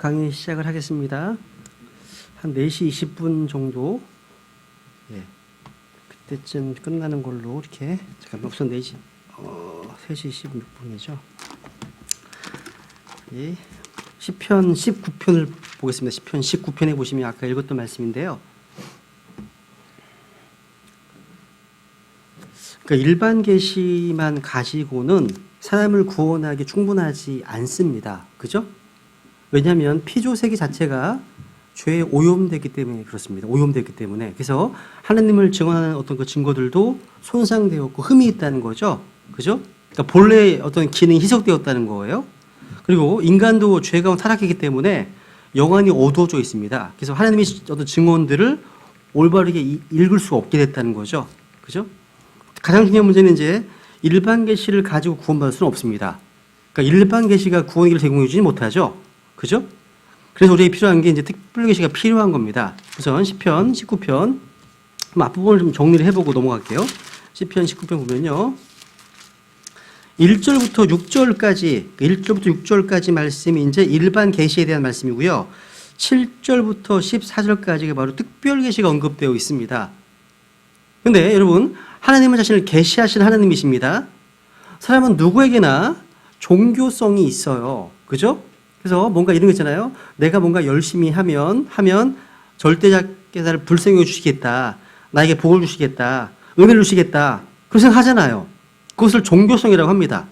강의 시작을 하겠습니다. 한 4시 20분 정도, 그때쯤 끝나는 걸로 이렇게, 잠깐만, 우선 4시, 3시 26분이죠. 시편 19편을 보겠습니다. 시편 19편에 보시면 아까 읽었던 말씀인데요. 그러니까 일반 계시만 가지고는 사람을 구원하기 충분하지 않습니다. 그죠? 왜냐하면 피조세계 자체가 죄에 오염되기 때문에 그렇습니다. 오염되기 때문에. 그래서 하나님을 증언하는 어떤 그 증거들도 손상되었고 흠이 있다는 거죠. 그죠? 그러니까 본래 어떤 기능이 희석되었다는 거예요. 그리고 인간도 죄 가운데 타락했기 때문에 영안이 어두워져 있습니다. 그래서 하나님의 어떤 증언들을 올바르게 읽을 수가 없게 됐다는 거죠. 그죠? 가장 중요한 문제는 이제 일반 계시를 가지고 구원받을 수는 없습니다. 그러니까 일반 계시가 구원의 길을 제공해 주지 못하죠. 그죠? 그래서 우리에게 필요한 게 이제 특별 계시가 필요한 겁니다. 우선 시편 19편 앞부분을 좀 정리를 해보고 넘어갈게요. 시편 19편 보면요. 1절부터 6절까지 말씀이 이제 일반 계시에 대한 말씀이고요. 7절부터 14절까지가 바로 특별 계시가 언급되어 있습니다. 근데 여러분, 하나님은 자신을 계시하신 하나님이십니다. 사람은 누구에게나 종교성이 있어요. 그죠? 그래서 뭔가 이런 거 있잖아요. 내가 뭔가 열심히 하면 절대자께서 불쌍히 주시겠다. 나에게 복을 주시겠다. 은혜를 주시겠다. 그런 생각 하잖아요. 그것을 종교성이라고 합니다.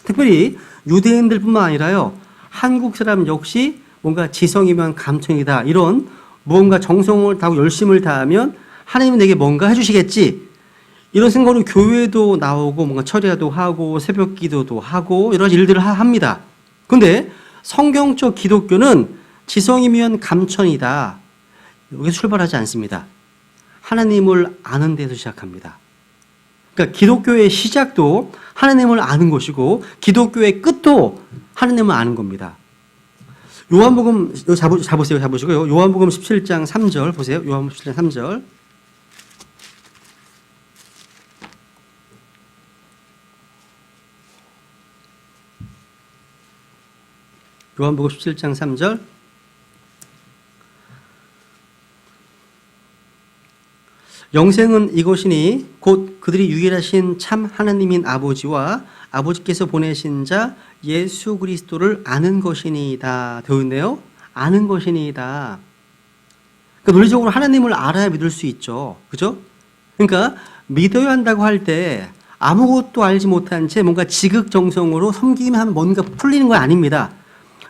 특별히 유대인들뿐만 아니라요. 한국 사람 역시 뭔가 지성이면 감청이다. 이런 무언가 정성을 다하고 열심을 다하면 하나님은 내게 뭔가 해주시겠지. 이런 생각으로 교회도 나오고 뭔가 철야도 하고 새벽 기도도 하고 여러 가지 일들을 합니다. 그런데 성경적 기독교는 지성이면 감천이다. 여기서 출발하지 않습니다. 하나님을 아는 데서 시작합니다. 그러니까 기독교의 시작도 하나님을 아는 것이고 기독교의 끝도 하나님을 아는 겁니다. 요한복음 잡으시고요. 요한복음 17장 3절 보세요. 요한복음 17장 3절. 요한복음 17장 3절. 영생은 이것이니 곧 그들이 유일하신 참 하나님인 아버지와 아버지께서 보내신 자 예수 그리스도를 아는 것이니이다. 되어 있네요. 아는 것이니이다. 그러니까 논리적으로 하나님을 알아야 믿을 수 있죠. 그죠? 그러니까 믿어야 한다고 할 때 아무것도 알지 못한 채 뭔가 지극정성으로 섬기기만 하면 뭔가 풀리는 건 아닙니다.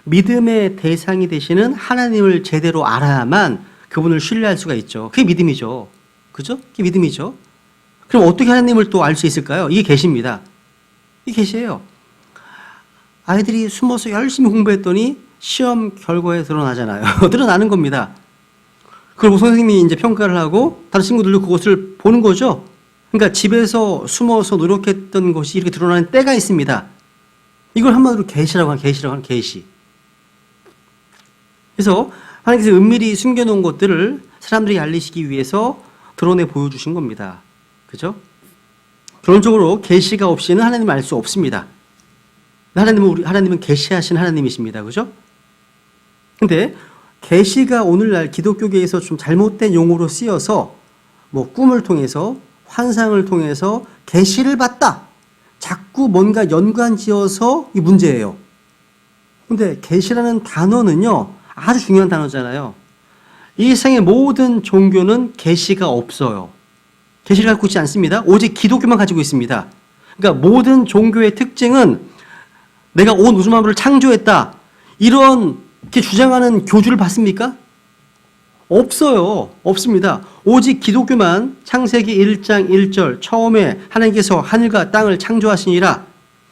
믿음의 대상이 되시는 하나님을 제대로 알아야만 그분을 신뢰할 수가 있죠. 그게 믿음이죠. 그죠? 그게 믿음이죠. 그럼 어떻게 하나님을 또 알 수 있을까요? 이게 계시입니다. 이게 계시예요. 아이들이 숨어서 열심히 공부했더니 시험 결과에 드러나잖아요. 드러나는 겁니다. 그리고 선생님이 이제 평가를 하고 다른 친구들도 그것을 보는 거죠. 그러니까 집에서 숨어서 노력했던 것이 이렇게 드러나는 때가 있습니다. 이걸 한마디로 계시라고 하는 계시. 그래서 하나님께서 은밀히 숨겨놓은 것들을 사람들이 알리시기 위해서 드러내 보여주신 겁니다. 그죠? 결론적으로 계시가 없이는 하나님을 알 수 없습니다. 하나님은 계시하신 하나님이십니다. 그죠? 근데 계시가 오늘날 기독교계에서 좀 잘못된 용어로 쓰여서 뭐 꿈을 통해서 환상을 통해서 계시를 받다. 자꾸 뭔가 연관지어서 이 문제예요. 근데 계시라는 단어는요. 아주 중요한 단어잖아요. 이 세상의 모든 종교는 계시가 없어요. 계시를 갖고 있지 않습니다. 오직 기독교만 가지고 있습니다. 그러니까 모든 종교의 특징은 내가 온 우주 만물을 창조했다. 이렇게 주장하는 교주를 봤습니까? 없어요. 없습니다. 오직 기독교만 창세기 1장 1절 처음에 하나님께서 하늘과 땅을 창조하시니라.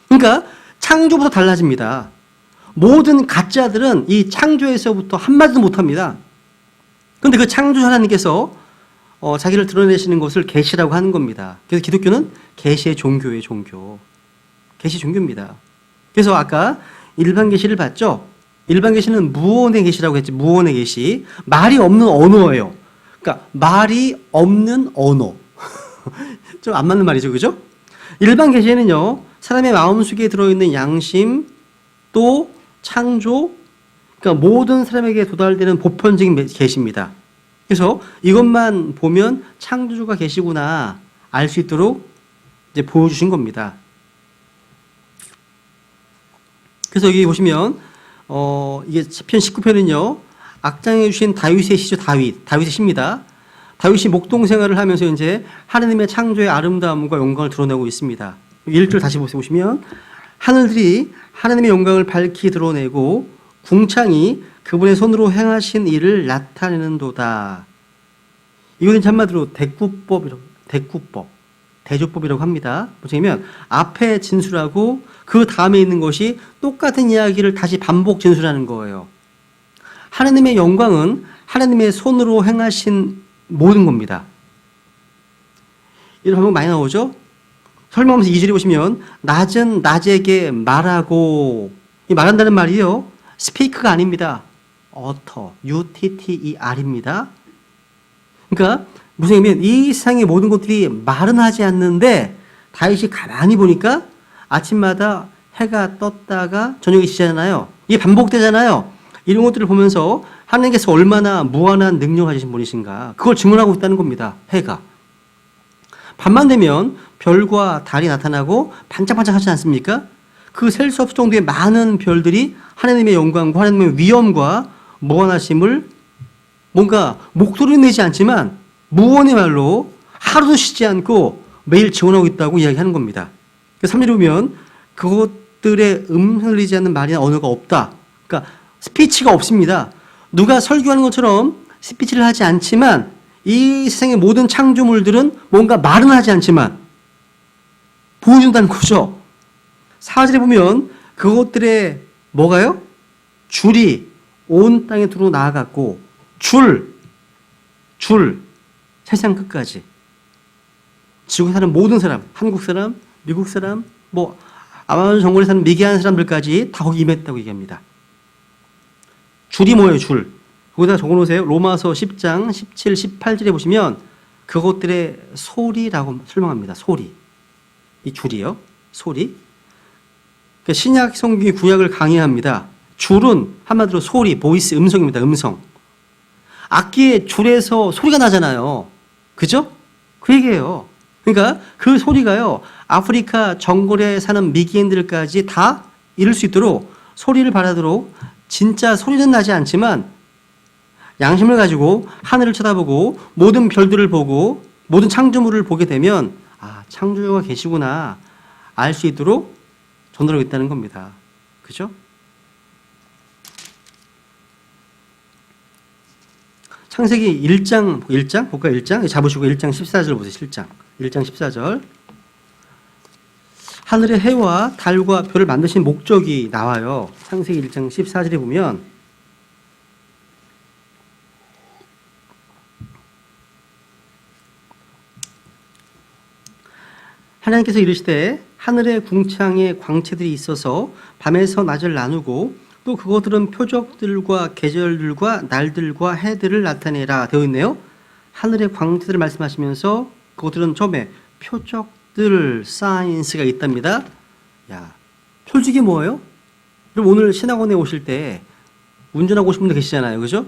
그러니까 창조부터 달라집니다. 모든 가짜들은 이 창조에서부터 한마디도 못합니다. 그런데 그 창조 하나님께서 자기를 드러내시는 것을 계시라고 하는 겁니다. 그래서 기독교는 계시의 종교예요. 종교. 계시 종교입니다. 그래서 아까 일반 계시를 봤죠. 일반 계시는 무언의 계시라고 했지. 무언의 계시. 말이 없는 언어예요. 그러니까 말이 없는 언어. 좀 안 맞는 말이죠. 그죠? 일반 계시에는요. 사람의 마음속에 들어있는 양심 또 창조 그러니까 모든 사람에게 도달되는 보편적인 계시입니다. 그래서 이것만 보면 창조주가 계시구나 알 수 있도록 이제 보여주신 겁니다. 그래서 여기 보시면 이게 시편 19편은요 악장해 주신 다윗의 시죠. 다윗의 시입니다. 다윗이 목동 생활을 하면서 이제 하나님의 창조의 아름다움과 영광을 드러내고 있습니다. 1절 다시 보시면 하늘들이 하나님의 영광을 밝히 드러내고 궁창이 그분의 손으로 행하신 일을 나타내는도다. 이거는 한마디로 대조법이라고 합니다. 보시면 앞에 진술하고 그 다음에 있는 것이 똑같은 이야기를 다시 반복 진술하는 거예요. 하나님의 영광은 하나님의 손으로 행하신 모든 겁니다. 이런 방법 많이 나오죠? 설명하면서 2절에 보시면 낮은 낮에게 말하고, 이 말한다는 말이요 스피크가 아닙니다. utter, utter입니다. 그러니까 무슨 의미냐면 이 세상의 모든 것들이 말은 하지 않는데 다윗이 가만히 보니까 아침마다 해가 떴다가 저녁이 지잖아요. 이게 반복되잖아요. 이런 것들을 보면서 하나님께서 얼마나 무한한 능력 가지신 분이신가 그걸 증언하고 있다는 겁니다. 해가 밤만 되면 별과 달이 나타나고 반짝반짝하지 않습니까? 그 셀 수 없을 정도의 많은 별들이 하나님의 영광과 하나님의 위엄과 무한하심을 뭔가 목소리를 내지 않지만 무언의 말로 하루도 쉬지 않고 매일 증언하고 있다고 이야기하는 겁니다. 3절에 보면 그것들의 흘리지 않는 말이나 언어가 없다. 그러니까 스피치가 없습니다. 누가 설교하는 것처럼 스피치를 하지 않지만 이 세상의 모든 창조물들은 뭔가 말은 하지 않지만 보여준다는 거죠. 4절에 보면 그것들의 뭐가요? 줄이 온 땅에 들어 나아갔고 줄 세상 끝까지 지구에 사는 모든 사람, 한국 사람, 미국 사람, 뭐 아마존 정글에 사는 미개한 사람들까지 다 거기 임했다고 얘기합니다. 줄이 뭐예요? 줄. 거기다 적어놓으세요. 로마서 10장 17, 18절에 보시면 그것들의 소리라고 설명합니다. 소리. 이 줄이요. 소리. 그러니까 신약 성경이 구약을 강의합니다. 줄은 한마디로 소리, 보이스, 음성입니다. 음성. 악기의 줄에서 소리가 나잖아요. 그죠? 그 얘기예요. 그러니까 그 소리가요. 아프리카 정글에 사는 미기인들까지 다 이룰 수 있도록 소리를 발하도록 진짜 소리는 나지 않지만 양심을 가지고 하늘을 쳐다보고 모든 별들을 보고 모든 창조물을 보게 되면 아, 창조주가 계시구나 알 수 있도록 전달하고 있다는 겁니다. 그죠? 창세기 1장 볼까요? 1장 잡으시고 1장 14절 보세요. 1장 14절 하늘의 해와 달과 별을 만드신 목적이 나와요. 창세기 1장 14절에 보면 하나님께서 이르시되 하늘의 궁창에 광채들이 있어서 밤에서 낮을 나누고 또 그것들은 표적들과 계절들과 날들과 해들을 나타내라 되어 있네요. 하늘의 광채들을 말씀하시면서 그것들은 처음에 표적들, 사인스가 있답니다. 야, 표적이 뭐예요? 여러분 오늘 신학원에 오실 때 운전하고 오신 분들 계시잖아요. 그죠?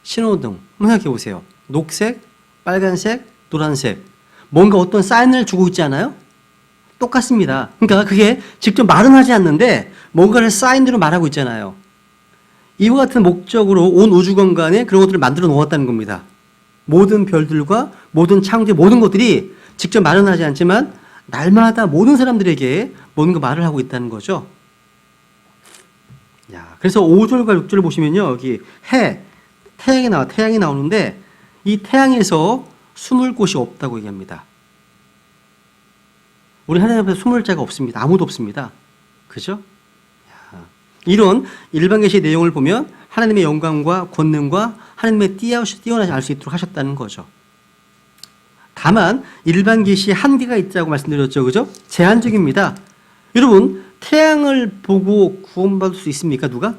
신호등 한번 생각해 보세요. 녹색, 빨간색, 노란색 뭔가 어떤 사인을 주고 있지 않아요? 똑같습니다. 그러니까 그게 직접 말은 하지 않는데 뭔가를 사인으로 말하고 있잖아요. 이와 같은 목적으로 온 우주공간에 그런 것들을 만들어 놓았다는 겁니다. 모든 별들과 모든 창조의 모든 것들이 직접 말은 하지 않지만 날마다 모든 사람들에게 뭔가 말을 하고 있다는 거죠. 야, 그래서 5절과 6절을 보시면요. 여기 태양이 나오는데 이 태양에서 숨을 곳이 없다고 얘기합니다. 우리 하나님 앞에 숨을 자가 없습니다. 아무도 없습니다. 그죠? 이런 일반 계시의 내용을 보면 하나님의 영광과 권능과 하나님의 뛰어나지 알 수 있도록 하셨다는 거죠. 다만 일반 계시에 한계가 있다고 말씀드렸죠. 그죠? 제한적입니다. 여러분 태양을 보고 구원받을 수 있습니까? 누가?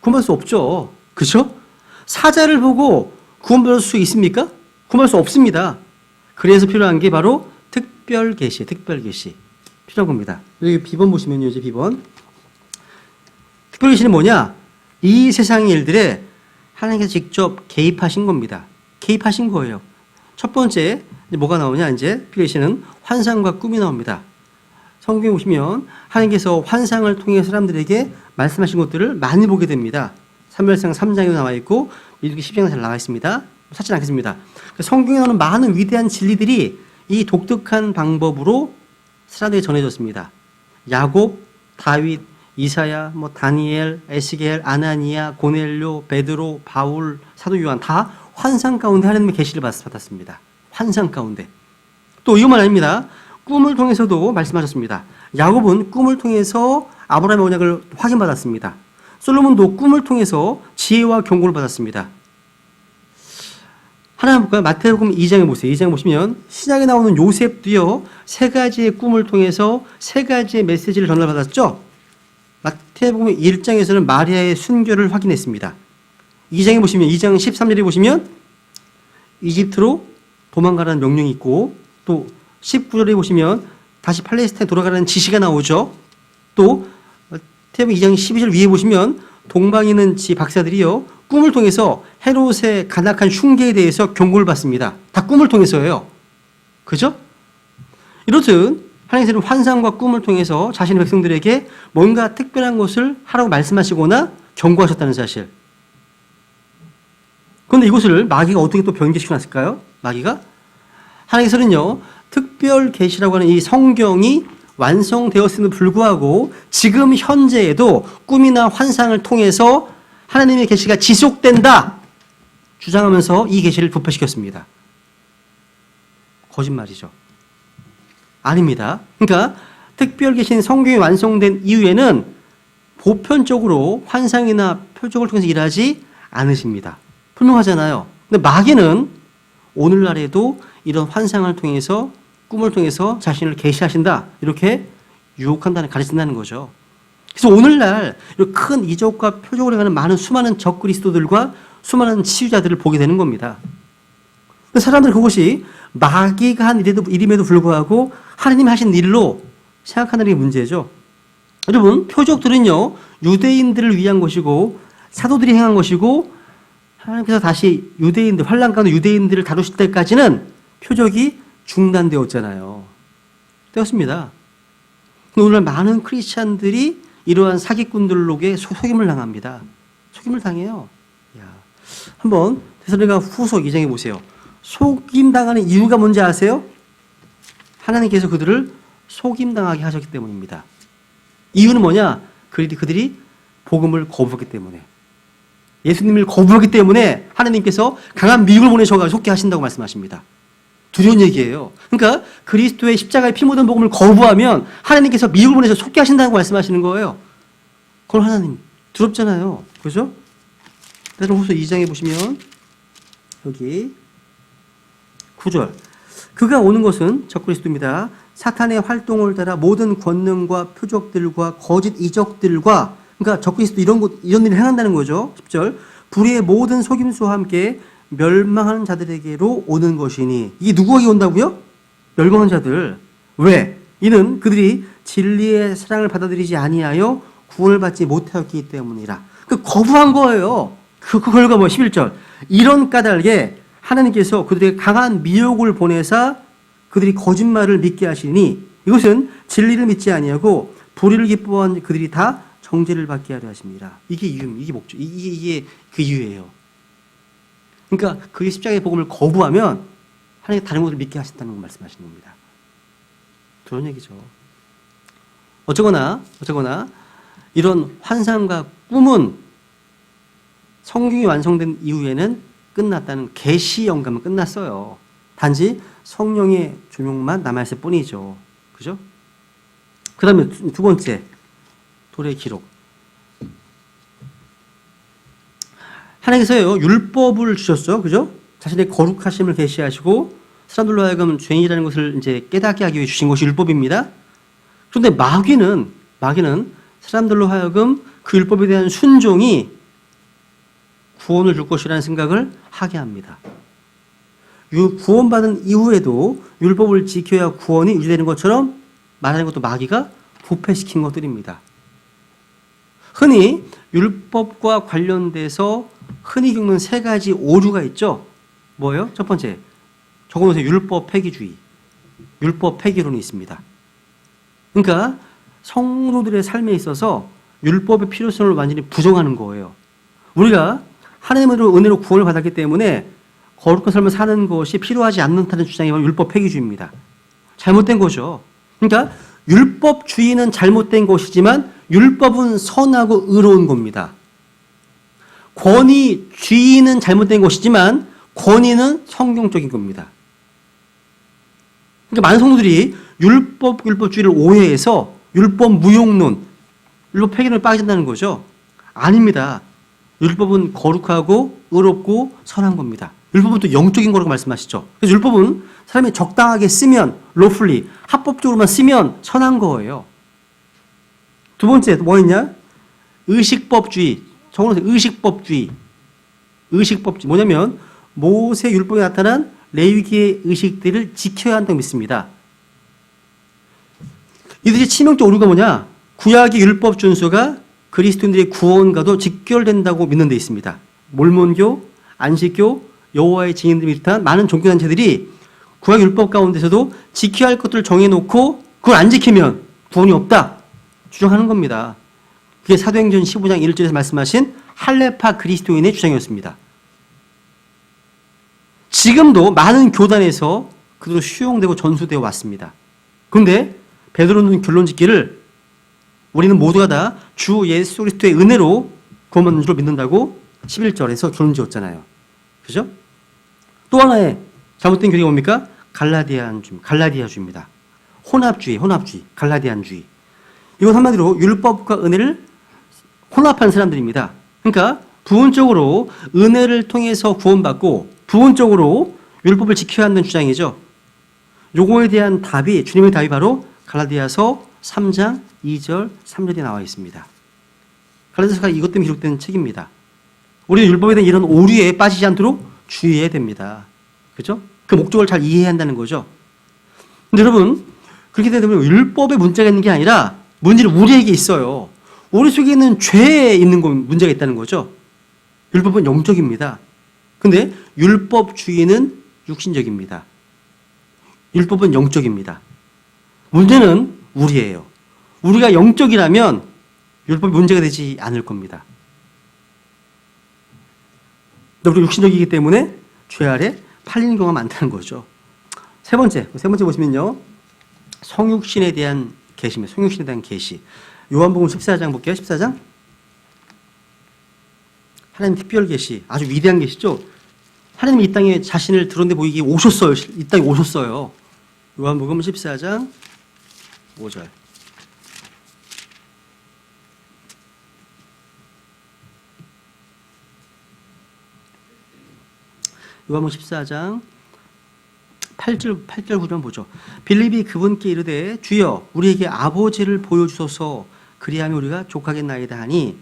구원받을 수 없죠. 그죠? 사자를 보고 구원받을 수 있습니까? 구원받을 수 없습니다. 그래서 필요한 게 바로 특별 계시 필요한 겁니다. 여기 비번 보시면요. 이제 비번. 특별 계시는 뭐냐? 이 세상의 일들에 하나님께서 직접 개입하신 겁니다. 개입하신 거예요. 첫 번째 뭐가 나오냐, 이제 필리시는 환상과 꿈이 나옵니다. 성경에 보시면 하나님께서 환상을 통해 사람들에게 말씀하신 것들을 많이 보게 됩니다. 사무엘상 3장에 나와 있고 민수기 10장에 잘 나와 있습니다. 찾지 않겠습니다. 성경에 나오는 많은 위대한 진리들이 이 독특한 방법으로 사람들에게 전해졌습니다. 야곱, 다윗, 이사야, 다니엘, 에스겔, 아나니아, 고넬료, 베드로, 바울, 사도 요한 다 환상 가운데 하나님의 계시를 받았습니다. 환상 가운데. 또 이것만 아닙니다. 꿈을 통해서도 말씀하셨습니다. 야곱은 꿈을 통해서 아브라함의 언약을 확인받았습니다. 솔로몬도 꿈을 통해서 지혜와 경고를 받았습니다. 하나 볼까요? 마태복음 2장에 보세요. 2장에 보시면 신약에 나오는 요셉도요, 세 가지의 꿈을 통해서 세 가지의 메시지를 전달받았죠. 마태복음 1장에서는 마리아의 순교를 확인했습니다. 2장에 보시면 2장 13절에 보시면 이집트로 도망가라는 명령이 있고, 또 19절에 보시면 다시 팔레스타인에 돌아가라는 지시가 나오죠. 또 마태복음 2장 12절 위에 보시면 동방에 있는 박사들이요, 꿈을 통해서 헤롯의 간악한 흉계에 대해서 경고를 받습니다. 다 꿈을 통해서예요. 그죠? 이렇듯 하나님께서는 환상과 꿈을 통해서 자신의 백성들에게 뭔가 특별한 것을 하라고 말씀하시거나 경고하셨다는 사실. 그런데 이것을 마귀가 어떻게 또 변개시켜 놨을까요? 마귀가? 하나님께서는요, 특별 계시라고 하는 이 성경이 완성되었음에도 불구하고 지금 현재에도 꿈이나 환상을 통해서 하나님의 계시가 지속된다 주장하면서 이 계시를 부패시켰습니다. 거짓말이죠. 아닙니다. 그러니까 특별 계시인 성경이 완성된 이후에는 보편적으로 환상이나 표적을 통해서 일하지 않으십니다. 분명하잖아요. 근데 마귀는 오늘날에도 이런 환상을 통해서, 꿈을 통해서 자신을 계시하신다, 이렇게 유혹한다는, 가르친다는 거죠. 그래서 오늘날 큰 이적과 표적을 행하는 많은 수많은 적그리스도들과 수많은 치유자들을 보게 되는 겁니다. 사람들은 그것이 마귀가 한 일임에도 불구하고 하나님이 하신 일로 생각하는 게 문제죠. 여러분, 표적들은요, 유대인들을 위한 것이고 사도들이 행한 것이고, 하나님께서 다시 유대인들, 환난 가운데 유대인들을 다루실 때까지는 표적이 중단되었잖아요. 되었습니다. 오늘날 많은 크리스찬들이 이러한 사기꾼들에게 속임을 당합니다. 속임을 당해요. 한번 데살로니가 후서 2장에 보세요. 속임당하는 이유가 뭔지 아세요? 하나님께서 그들을 속임당하게 하셨기 때문입니다. 이유는 뭐냐? 그들이 복음을 거부했기 때문에. 예수님을 거부하기 때문에 하나님께서 강한 미육을 보내셔서 속게 하신다고 말씀하십니다. 두려운 얘기예요. 그러니까 그리스도의 십자가에 피 묻은 복음을 거부하면 하나님께서 미육을 보내서 속게 하신다고 말씀하시는 거예요. 그건 하나님 두렵잖아요. 그죠? 베드로후서 2장에 보시면 여기 9절, 그가 오는 것은 적그리스도입니다. 사탄의 활동을 따라 모든 권능과 표적들과 거짓 이적들과, 그러니까 적그리스도 이런 일을 행한다는 거죠. 10절, 불의의 모든 속임수와 함께 멸망하는 자들에게로 오는 것이니. 이게 누구에게 온다고요? 멸망한 자들. 왜? 이는 그들이 진리의 사랑을 받아들이지 아니하여 구원을 받지 못하였기 때문이라. 그 거부한 거예요. 그 결과 11절, 이런 까닭에 하나님께서 그들에게 강한 미혹을 보내사 그들이 거짓말을 믿게 하시니, 이것은 진리를 믿지 아니하고 불의를 기뻐한 그들이 다 정죄를 받게 하려 하십니다. 이게 이유, 이게 목적, 이게 그 이유예요. 그러니까 그의 십자가의 복음을 거부하면 하나님께 다른 것을 믿게 하신다는 걸 말씀하시는 겁니다. 그런 얘기죠. 어쩌거나 이런 환상과 꿈은 성경이 완성된 이후에는 끝났다는, 계시 영감은 끝났어요. 단지 성령의 조명만 남아있을 뿐이죠. 그죠? 그 다음에 두 번째, 도래의 기록. 하나님께서요, 율법을 주셨죠. 그죠? 자신의 거룩하심을 계시하시고 사람들로 하여금 죄인이라는 것을 이제 깨닫게 하기 위해 주신 것이 율법입니다. 그런데 마귀는 사람들로 하여금 그 율법에 대한 순종이 구원을 줄 것이라는 생각을 하게 합니다. 구원받은 이후에도 율법을 지켜야 구원이 유지되는 것처럼 말하는 것도 마귀가 부패시킨 것들입니다. 흔히 율법과 관련돼서 흔히 겪는 세 가지 오류가 있죠. 뭐예요? 첫 번째, 적어놓으세요. 율법 폐기주의. 율법 폐기론이 있습니다. 그러니까 성도들의 삶에 있어서 율법의 필요성을 완전히 부정하는 거예요. 우리가 하나님의 은혜로 구원을 받았기 때문에 거룩한 삶을 사는 것이 필요하지 않다는 주장이 바로 율법 폐기주의입니다. 잘못된 거죠. 그러니까 율법주의는 잘못된 것이지만 율법은 선하고 의로운 겁니다. 권위주의는 잘못된 것이지만 권위는 성경적인 겁니다. 그러니까 많은 성도들이 율법주의를 오해해서 율법 무용론, 율법 폐기론에 빠진다는 거죠. 아닙니다. 율법은 거룩하고 의롭고 선한 겁니다. 율법은 또 영적인 거라고 말씀하시죠. 그래서 율법은 사람이 적당하게 쓰면 lawfully, 합법적으로만 쓰면 선한 거예요. 두 번째 뭐 있냐? 의식법주의. 적어놓으세요. 의식법주의. 의식법주의. 뭐냐면 모세 율법에 나타난 레위기의 의식들을 지켜야 한다고 믿습니다. 이들의 치명적 오류가 뭐냐? 구약의 율법 준수가 그리스도인들의 구원과도 직결된다고 믿는 데 있습니다. 몰몬교, 안식교, 여호와의 증인들을 비롯한 많은 종교단체들이 구약 율법 가운데서도 지켜야 할 것들을 정해놓고 그걸 안 지키면 구원이 없다 주장하는 겁니다. 그게 사도행전 15장 1절에서 말씀하신 할레파 그리스도인의 주장이었습니다. 지금도 많은 교단에서 그대로 수용되고 전수되어 왔습니다. 그런데 베드로는 결론 짓기를 우리는 모두가 다 주 예수 그리스도의 은혜로 구원받는 줄로 믿는다고 11절에서 결론 지었잖아요. 그죠? 또 하나의 잘못된 교리가 뭡니까? 갈라디아주의입니다. 혼합주의, 갈라디안주의. 이건 한마디로 율법과 은혜를 혼합한 사람들입니다. 그러니까 부분적으로 은혜를 통해서 구원받고 부분적으로 율법을 지켜야 한다는 주장이죠. 요거에 대한 답이, 주님의 답이 바로 갈라디아서 3장 2절, 3절에 나와 있습니다. 갈라디아서가 이것 때문에 기록된 책입니다. 우리는 율법에 대한 이런 오류에 빠지지 않도록 주의해야 됩니다. 그죠? 그 목적을 잘 이해해야 한다는 거죠. 근데 여러분, 그렇게 되면 율법에 문제가 있는 게 아니라 문제는 우리에게 있어요. 우리 속에 있는 죄에 있는 문제가 있다는 거죠. 율법은 영적입니다. 근데 율법주의는 육신적입니다. 율법은 영적입니다. 문제는 우리예요. 우리가 영적이라면 율법이 문제가 되지 않을 겁니다. 근데 우리가 육신적이기 때문에 죄 아래 팔리는 경우가 많다는 거죠. 세 번째 보시면요. 성육신에 대한 계시입니다. 성육신에 대한 계시. 요한복음 14장 볼게요. 14장. 하나님 특별 계시, 아주 위대한 계시죠. 하나님이 이 땅에 자신을 드러내 보이기 오셨어요. 이 땅에 오셨어요. 요한복음 14장 5절. 요한복음 14장 8절 9절 보죠. 빌립이 그분께 이르되 주여 우리에게 아버지를 보여주소서 그리하면 우리가 족하겠나이다 하니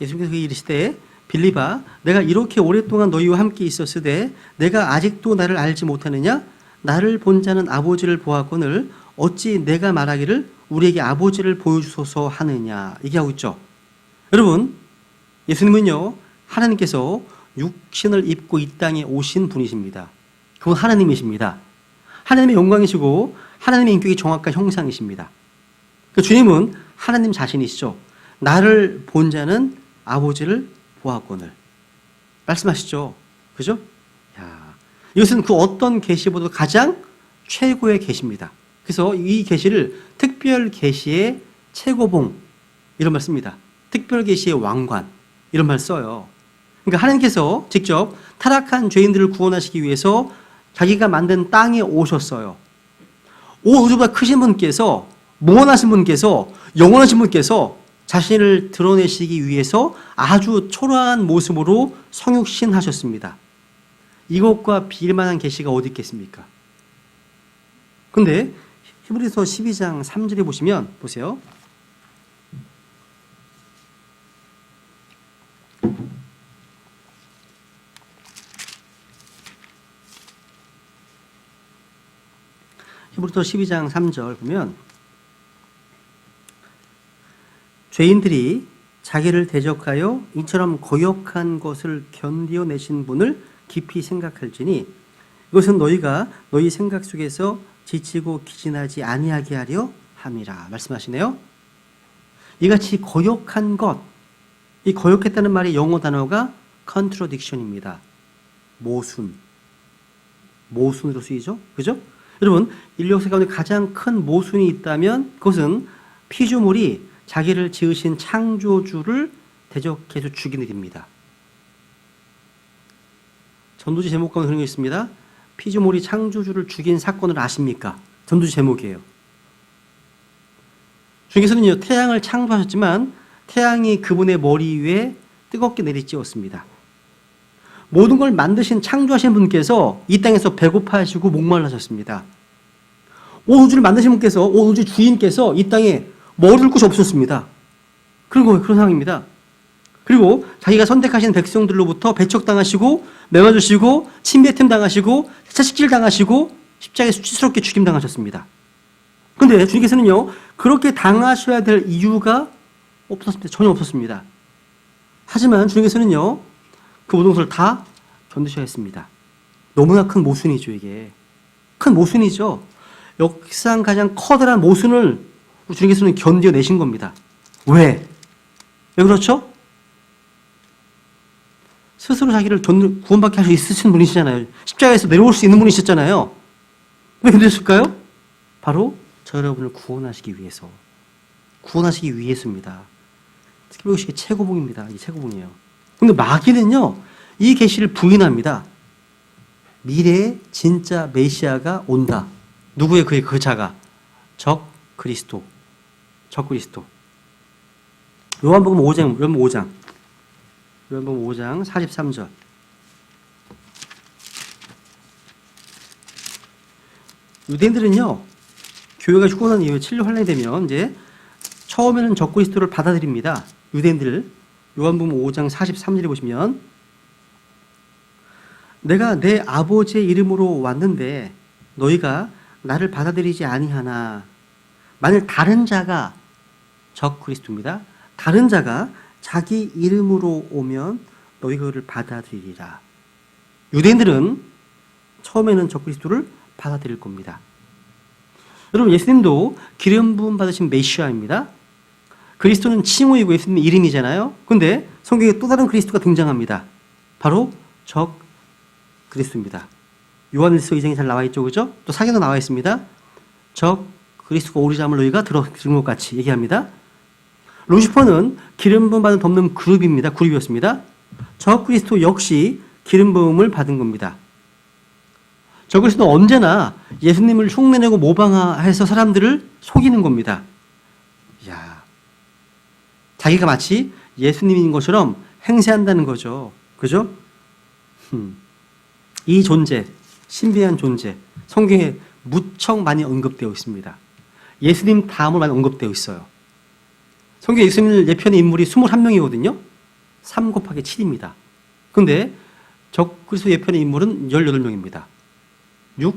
예수님께서 그에게 이르시되 빌립아 내가 이렇게 오랫동안 너희와 함께 있었으되 내가 아직도 나를 알지 못하느냐? 나를 본 자는 아버지를 보았거늘 어찌 내가 말하기를 우리에게 아버지를 보여주소서 하느냐 얘기하고 있죠. 여러분 예수님은요 하나님께서 육신을 입고 이 땅에 오신 분이십니다. 그분 하나님이십니다. 하나님의 영광이시고 하나님의 인격이 정확한 형상이십니다. 그 주님은 하나님 자신이시죠. 나를 본 자는 아버지를 보았거늘 말씀하시죠. 그죠? 야, 이것은 그 어떤 계시보다 가장 최고의 계시입니다. 그래서 이 계시를 특별 계시의 최고봉 이런 말 씁니다. 특별 계시의 왕관 이런 말 써요. 그러니까 하나님께서 직접 타락한 죄인들을 구원하시기 위해서 자기가 만든 땅에 오셨어요. 온 우주보다 크신 분께서 무한하신 분께서 영원하신 분께서 자신을 드러내시기 위해서 아주 초라한 모습으로 성육신하셨습니다. 이것과 비일만한 계시가 어디 있겠습니까? 그런데 히브리서 12장 3절에 보시면 보세요. 히브리서 12장 3절 보면 죄인들이 자기를 대적하여 이처럼 거역한 것을 견디어내신 분을 깊이 생각할지니 이것은 너희가 너희 생각 속에서 지치고 기진하지 아니하게 하려 함이라 말씀하시네요. 이같이 거역한 것, 이 거역했다는 말의 영어 단어가 contradiction입니다. 모순으로 쓰이죠. 그죠? 여러분, 인류 역사 가운데 가장 큰 모순이 있다면 그것은 피조물이 자기를 지으신 창조주를 대적해서 죽인 일입니다. 전도지 제목 가운데 그런 게 있습니다. 피조물이 창조주를 죽인 사건을 아십니까? 전도지 제목이에요. 주님께서는요, 태양을 창조하셨지만 태양이 그분의 머리 위에 뜨겁게 내리쬐었습니다. 모든 걸 만드신 창조하신 분께서 이 땅에서 배고파하시고 목말라셨습니다. 온 우주를 만드신 분께서, 온 우주 주인께서 이 땅에 머리를 곳이 없었습니다. 그런 상황입니다. 그리고 자기가 선택하신 백성들로부터 배척당하시고 매맞으시고 침뱉음 당하시고 채찍질 당하시고 십자가에 수치스럽게 죽임당하셨습니다. 그런데 주님께서는요, 그렇게 당하셔야 될 이유가 없었습니다. 전혀 없었습니다. 하지만 주님께서는요, 그 모든 것을 다 견디셔야 했습니다. 너무나 큰 모순이죠, 이게. 큰 모순이죠. 역사상 가장 커다란 모순을 주님께서는 견뎌내신 겁니다. 왜? 왜 그렇죠? 스스로 자기를 구원받게 할 수 있으신 분이시잖아요. 십자가에서 내려올 수 있는 분이셨잖아요. 왜 견디셨을까요? 바로 저 여러분을 구원하시기 위해서. 구원하시기 위해서입니다. 특히 이것이 최고봉입니다. 이 최고봉이에요. 근데 마귀는요, 이 계시를 부인합니다. 미래에 진짜 메시아가 온다. 누구의 그 자가? 적 그리스도. 요한복음 5장 43절. 유대인들은요, 교회가 휴건한 이후에 7년 환란이 되면 이제 처음에는 적 그리스도를 받아들입니다. 유대인들, 요한복음 5장 43절에 보시면, 내가 내 아버지의 이름으로 왔는데 너희가 나를 받아들이지 아니하나. 만일 다른 자가, 적 그리스도입니다. 다른 자가 자기 이름으로 오면 너희가 그를 받아들이리라. 유대인들은 처음에는 적 그리스도를 받아들일 겁니다. 여러분, 예수님도 기름 부음 받으신 메시아입니다. 그리스도는 칭호이고 예수님의 이름이잖아요. 그런데 성경에 또 다른 그리스도가 등장합니다. 바로 적 그리스도입니다. 요한일서 2장에 잘 나와 있죠, 그죠? 또 사경도 나와 있습니다. 적 그리스도가 오리잠을 너희가 들은 것 같이 얘기합니다. 루시퍼는 기름 부음 받은 덮는 그룹이었습니다. 적 그리스도 역시 기름 부음을 받은 겁니다. 적 그리스도는 언제나 예수님을 흉내내고 모방해서 사람들을 속이는 겁니다. 이야, 자기가 마치 예수님인 것처럼 행세한다는 거죠. 그죠? 이 존재, 신비한 존재, 성경에 무척 많이 언급되어 있습니다. 예수님 다음으로 많이 언급되어 있어요. 성경에 예수님을 예표하는 인물이 21명이거든요. 3 곱하기 7입니다. 그런데 적 그리스도 예표하는 인물은 18명입니다. 6.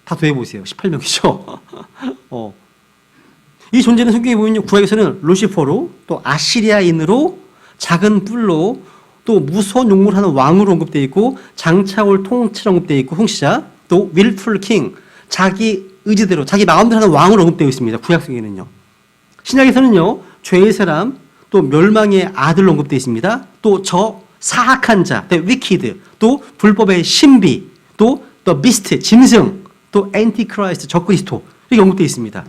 다 더해보세요. 18명이죠. 이 존재는 성경에 보면 구약에서는 루시퍼로, 또 아시리아인으로, 작은 뿔로, 또 무서운 용모를 하는 왕으로 언급되어 있고, 장차올 통치로 언급되어 있고, 통치자, 또 willful king, 자기 의지대로, 자기 마음대로 하는 왕으로 언급되어 있습니다. 구약 성경에는요. 신약에서는요, 죄의 사람, 또 멸망의 아들로 언급되어 있습니다. 또 저 사악한 자, the wicked, 또 불법의 신비, 또 the beast, 짐승, 또 antichrist, 적그리스도, 이렇게 언급되어 있습니다.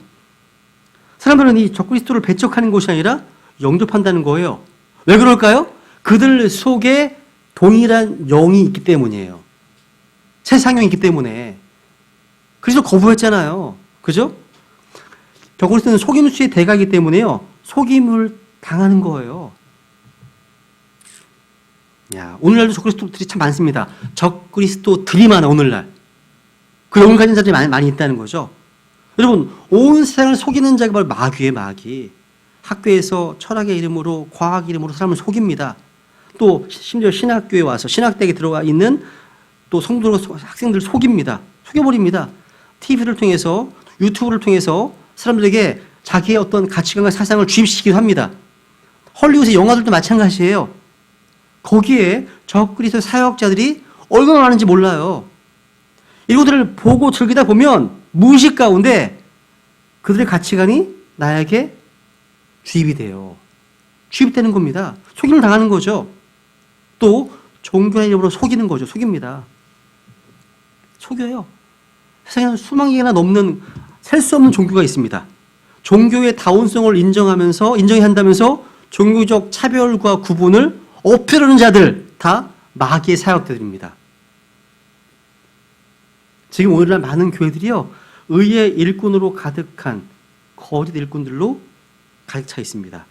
사람들은 이 적그리스도를 배척하는 것이 아니라 영접한다는 거예요. 왜 그럴까요? 그들 속에 동일한 영이 있기 때문이에요. 세상형이 있기 때문에. 그래서 거부했잖아요. 그죠? 적그리스도는 속임수의 대가이기 때문에요, 속임을 당하는 거예요. 야, 오늘날도 적그리스도들이 참 많습니다. 적그리스도들이 많아, 오늘날. 그 영을 가진 자들이 많이 있다는 거죠. 여러분, 온 세상을 속이는 자가 바로 마귀예요, 마귀. 학교에서 철학의 이름으로, 과학 이름으로 사람을 속입니다. 또 심지어 신학교에 와서 신학대학에 들어가 있는 또 성도 학생들 속입니다. 속여버립니다. TV를 통해서, 유튜브를 통해서 사람들에게 자기의 어떤 가치관과 사상을 주입시키기도 합니다. 헐리우드의 영화들도 마찬가지예요. 거기에 적그리스도 사역자들이 얼마나 많은지 몰라요. 이것들을 보고 즐기다 보면 무의식 가운데 그들의 가치관이 나에게 주입이 돼요. 주입되는 겁니다. 속임을 당하는 거죠. 또 종교의 이름으로 속이는 거죠. 속입니다. 속여요. 세상에는 수만 개나 넘는 셀 수 없는 종교가 있습니다. 종교의 다운성을 인정해야 한다면서 종교적 차별과 구분을 어필하는 자들 다 마귀의 사역자들입니다. 지금 오늘날 많은 교회들이요, 의의 일꾼으로 가득한 거짓 일꾼들로 가득 차 있습니다.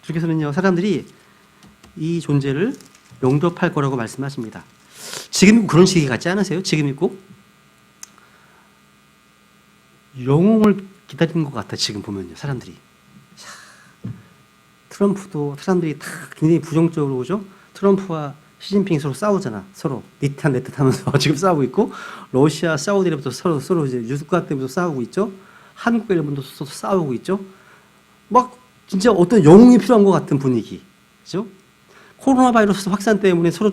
주께서는요, 사람들이 이 존재를 영접할 거라고 말씀하십니다. 지금 그런 시기 같지 않으세요? 지금 있고 영웅을 기다리는 것 같아. 지금 보면요, 사람들이. 트럼프도 사람들이 다 굉장히 부정적으로 오죠. 트럼프와 시진핑이 서로 싸우잖아. 서로 니탄 내뜻 하면서 지금 싸우고 있고, 러시아 사우디아라비아부터 서로 이제 유스과 때부터 싸우고 있죠. 한국 일본도 서로 싸우고 있죠. 막 진짜 어떤 영웅이 필요한 것 같은 분위기, 그죠? 코로나 바이러스 확산 때문에 서로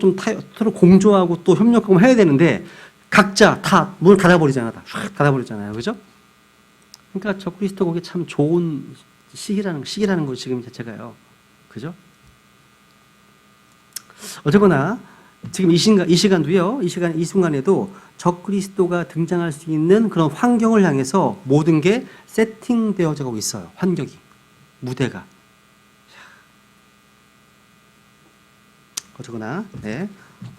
서로 공조하고 또 협력하고 해야 되는데 각자 다 문을 닫아버리잖아. 다 쫙 닫아버리잖아요, 그죠? 그러니까 적그리스도 거기 참 좋은 시기라는 거 지금 자체가요, 그죠? 어쨌거나 지금 이 시간도요, 이 순간에도 적그리스도가 등장할 수 있는 그런 환경을 향해서 모든 게 세팅되어져 가고 있어요. 환경이, 무대가. 어쨌거나 네,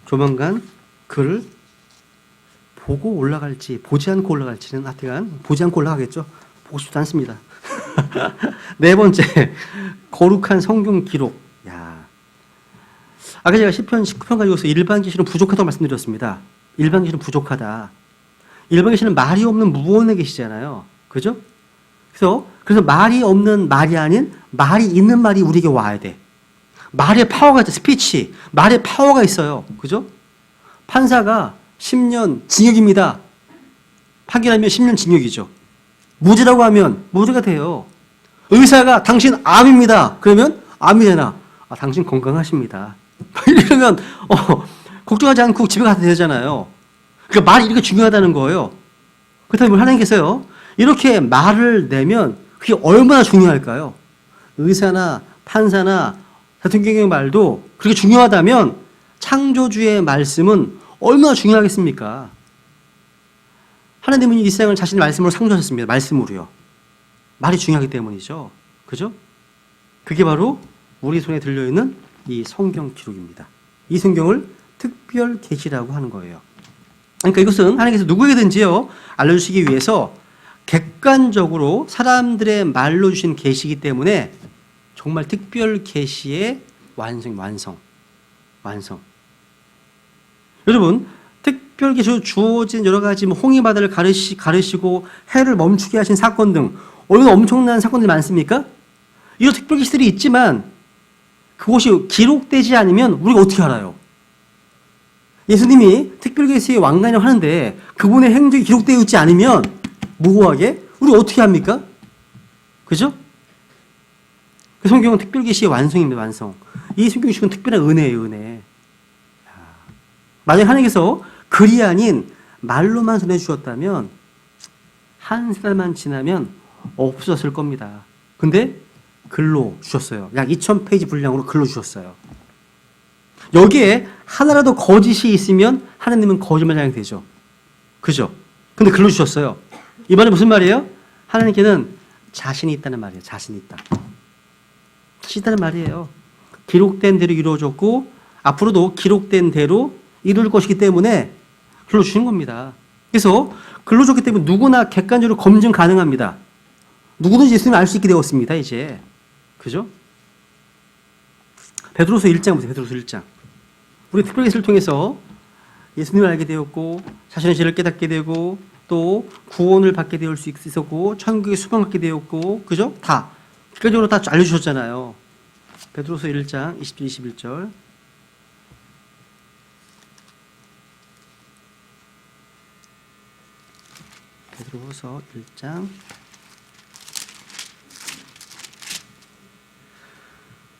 조만간 그를 보고 올라갈지 보지 않고 올라갈지는 하여간 보지 않고 올라가겠죠. 보고 싶지 않습니다. 네 번째, 거룩한 성경 기록. 야, 아까 제가 시편 19편 가지고서 일반 계시는 부족하다고 말씀드렸습니다. 일반 계시는 부족하다. 일반 계시는 말이 없는 무언의 계시잖아요, 그죠? 그래서 말이 없는 말이 아닌 말이 있는 말이 우리에게 와야 돼. 말의 파워가 있죠. 스피치. 말의 파워가 있어요, 그죠? 판사가 10년 징역입니다. 파기하면 10년 징역이죠. 무죄라고 하면 무죄가 돼요. 의사가 당신 암입니다. 그러면 암이 되나? 아, 당신 건강하십니다. 이러면 걱정하지 않고 집에 가도 되잖아요. 그러니까 말이 이렇게 중요하다는 거예요. 그렇다면 하나님께서요, 이렇게 말을 내면 그게 얼마나 중요할까요? 의사나 판사나 대통령의 말도 그렇게 중요하다면 창조주의 말씀은 얼마나 중요하겠습니까? 하나님은 이 세상을 자신의 말씀으로 창조하셨습니다. 말씀으로요. 말이 중요하기 때문이죠. 그죠? 그게 바로 우리 손에 들려있는 이 성경 기록입니다. 이 성경을 특별 계시라고 하는 거예요. 그러니까 이것은 하나님께서 누구에게든지요, 알려주시기 위해서 객관적으로 사람들의 말로 주신 계시이기 때문에 정말 특별 계시의 완성. 여러분, 특별 계시로 주어진 여러 가지 홍해 바다를 가르시고 해를 멈추게 하신 사건 등 얼마나 엄청난 사건들이 많습니까? 이런 특별 계시들이 있지만 그것이 기록되지 않으면 우리가 어떻게 알아요? 예수님이 특별 계시의 왕관이라고 하는데 그분의 행적이 기록되어 있지 않으면 무고하게 우리 어떻게 합니까? 그죠? 그 성경은 특별 계시의 완성입니다. 완성. 이 성경 주신 특별한 은혜예요. 은혜. 만약 하나님께서 글이 아닌 말로만 전해주셨다면 한 달만 지나면 없어졌을 겁니다. 근데 글로 주셨어요. 약 2000페이지 분량으로 글로 주셨어요. 여기에 하나라도 거짓이 있으면 하나님은 거짓말장이 되죠. 그죠? 근데 글로 주셨어요. 이 말은 무슨 말이에요? 하나님께는 자신이 있다는 말이에요. 자신이 있다. 자신이 있다는 말이에요. 기록된 대로 이루어졌고 앞으로도 기록된 대로 이룰 것이기 때문에 글로 주신 겁니다. 그래서 글로 줬기 때문에 누구나 객관적으로 검증 가능합니다. 누구든지 예수님을 알 수 있게 되었습니다. 이제. 그죠? 베드로서 1장 보세요. 베드로서 1장. 우리 특별 계시를 통해서 예수님을 알게 되었고 자신의 죄를 깨닫게 되고 또 구원을 받게 될 수 있었고 천국에 수방받게 되었고, 그죠? 다 객관적으로 다 알려주셨잖아요. 베드로서 1장 20절 21절. 베드로서 1장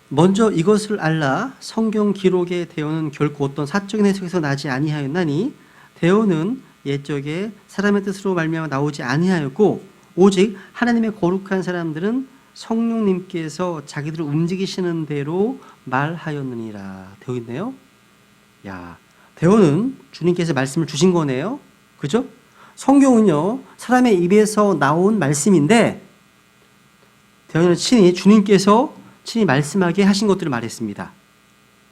먼저 이것을 알라 성경 기록의 대언은 결코 어떤 사적인 해석에서 나지 아니하였나니 대언은 옛적에 사람의 뜻으로 말미암아 나오지 아니하였고 오직 하나님의 거룩한 사람들은 성령님께서 자기들을 움직이시는 대로 말하였느니라. 되어 있네요. 야, 대언은 주님께서 말씀을 주신 거네요. 그죠? 성경은요 사람의 입에서 나온 말씀인데 대언은 친히 주님께서 친히 말씀하게 하신 것들을 말했습니다.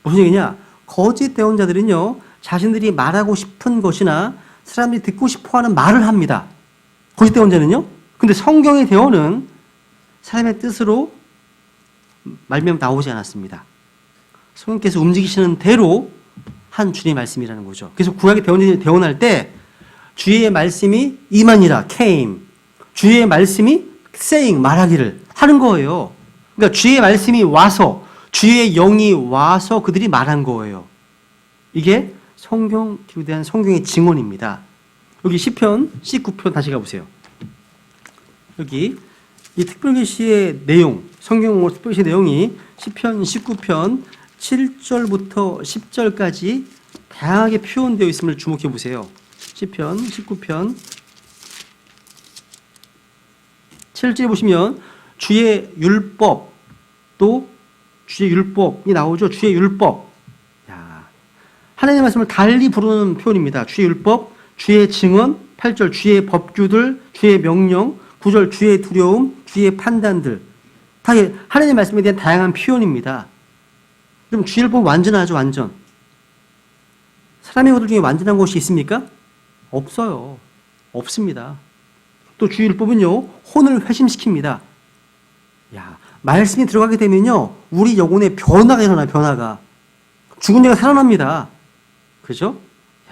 무슨 얘기냐? 거짓 대언자들은요 자신들이 말하고 싶은 것이나 사람들이 듣고 싶어하는 말을 합니다. 거짓 대언자는요. 근데 성경의 대언은 사람의 뜻으로 말미암아 나오지 않았습니다. 성령께서 움직이시는 대로 한 주님의 말씀이라는 거죠. 그래서 구약의 대언할 때 주의 말씀이 임하니라 came, 주의 말씀이 saying 말하기를 하는 거예요. 그러니까 주의 말씀이 와서 주의 영이 와서 그들이 말한 거예요. 이게 성경 기록에 대한 성경의 증언입니다. 여기 시편 19편 다시 가보세요. 여기 이 특별계시의 내용, 성경으로 특별계시의 내용이 시편 19편 7절부터 10절까지 다양하게 표현되어 있음을 주목해 보세요. 시편 19편 7절에 보시면 주의 율법, 또 주의 율법이 나오죠. 주의 율법. 야, 하나님의 말씀을 달리 부르는 표현입니다. 주의 율법, 주의 증언, 8절 주의 법규들, 주의 명령, 9절 주의 두려움, 주의 판단들. 다 하나님의 말씀에 대한 다양한 표현입니다. 그럼 주의 율법은 완전하죠, 완전. 사람의 것들 중에 완전한 것이 있습니까? 없어요. 없습니다. 또 주의 율법은요, 혼을 회심시킵니다. 야, 말씀이 들어가게 되면요, 우리 영혼에 변화가 일어나요, 변화가. 죽은 자가 살아납니다. 그죠?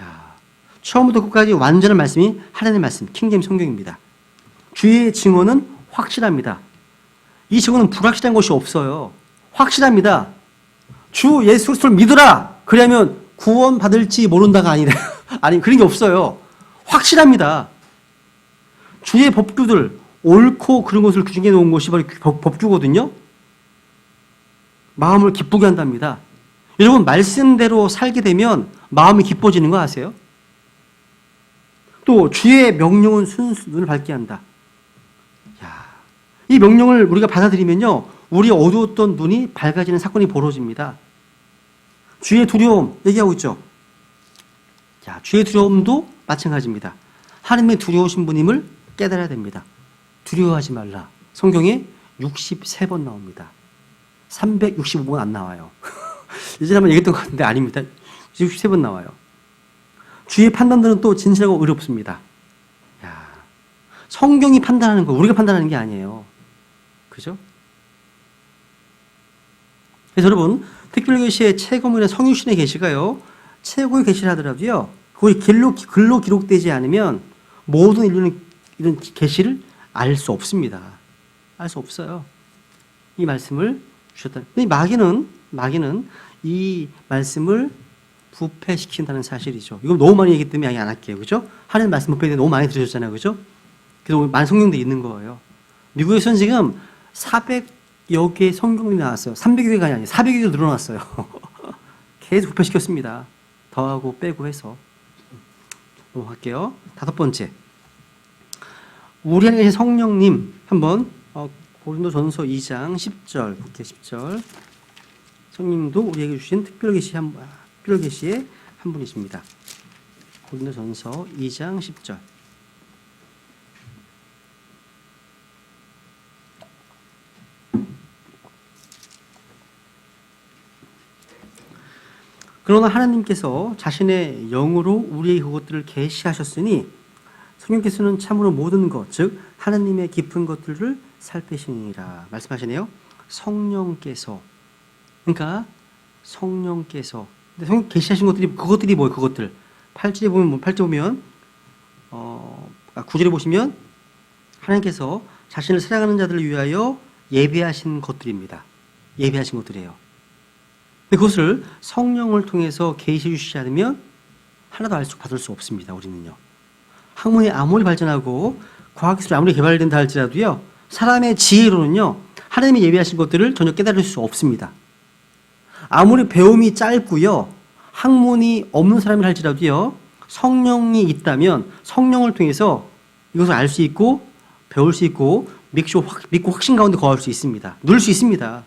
야, 처음부터 끝까지 완전한 말씀이 하나님의 말씀, 킹제임스 성경입니다. 주의 증언은 확실합니다. 이 증언은 불확실한 것이 없어요. 확실합니다. 주 예수 그리스도를 믿으라. 그러면 구원 받을지 모른다가 아니라 아니 그런 게 없어요. 확실합니다. 주의 법규들 옳고 그런 것을 규정해 놓은 것이 바로 법규거든요. 마음을 기쁘게 한답니다. 여러분 말씀대로 살게 되면 마음이 기뻐지는 거 아세요? 또 주의 명령은 눈을 밝게 한다. 야, 이 명령을 우리가 받아들이면요, 우리 어두웠던 눈이 밝아지는 사건이 벌어집니다. 주의 두려움 얘기하고 있죠. 자, 주의 두려움도 마찬가지입니다. 하나님의 두려우신 분임을 깨달아야 됩니다. 두려워하지 말라. 성경에 63번 나옵니다. 365번 안 나와요. 예전에 한번 얘기했던 것 같은데 아닙니다. 63번 나와요. 주의 판단들은 또 진실하고 의롭습니다. 야, 성경이 판단하는 거 우리가 판단하는 게 아니에요. 그죠? 그래서 여러분 특별계시의 최고문의 성육신의 계시가요, 최고의 계시를 하더라도요, 그것이 글로 기록되지 않으면 모든 인류는 이런 계시를 알 수 없습니다. 알 수 없어요. 이 말씀을 주셨다. 근데 마귀는 이 말씀을 부패시킨다는 사실이죠. 이거 너무 많이 얘기했기 때문에 안 할게요. 그죠? 하나님 말씀 부패에 너무 많이 들으셨잖아요. 그죠? 그래서 많은 성경도 있는 거예요. 미국에서는 지금 400여 개의 성경이 나왔어요. 300여 개가 아니라 400여 개가 늘어났어요. 계속 부패시켰습니다. 더하고 빼고 해서. 넘어갈게요. 5번째. 우리 안에 계신 성령님 한번 고린도전서 2장 10절 볼게요. 10절. 성령님도 우리에게 주신 특별계시의 한 분이십니다. 고린도전서 2장 10절. 그러나 하나님께서 자신의 영으로 우리의 그것들을 계시하셨으니 성령께서는 참으로 모든 것, 즉 하나님의 깊은 것들을 살피시니라 말씀하시네요. 성령께서, 그러니까 성령께서, 근데 성령 계시하신 것들이 그것들이 뭐예요? 그것들 8절에 보면 9절에 보시면 하나님께서 자신을 사랑하는 자들을 위하여 예배하신 것들입니다. 예배하신 것들이에요. 근데 그것을 성령을 통해서 계시해 주시지 않으면 하나도 받을 수 없습니다. 우리는요. 학문이 아무리 발전하고 과학기술이 아무리 개발된다 할지라도요, 사람의 지혜로는요, 하나님이 예배하신 것들을 전혀 깨달을 수 없습니다. 아무리 배움이 짧고요, 학문이 없는 사람이 할지라도요, 성령이 있다면 성령을 통해서 이것을 알 수 있고 배울 수 있고 믿고 확신 가운데 거할 수 있습니다. 누릴 수 있습니다.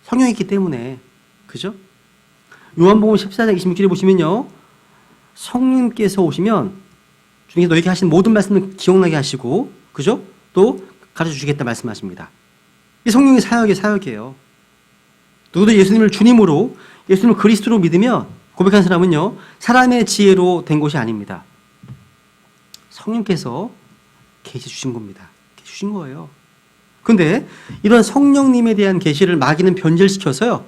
성령이 있기 때문에. 그죠? 요한복음 14장 26절에 보시면요, 성령님께서 오시면 주님께서 너에게 하신 모든 말씀을 기억나게 하시고, 그죠? 또 가르쳐 주시겠다 말씀하십니다. 이 성령의 사역이에요. 누구도 예수님을 주님으로, 예수님을 그리스도로 믿으며 고백한 사람은요, 사람의 지혜로 된 것이 아닙니다. 성령께서 계시 주신 겁니다. 계시 주신 거예요. 그런데 이런 성령님에 대한 계시를 마귀는 변질시켜서요,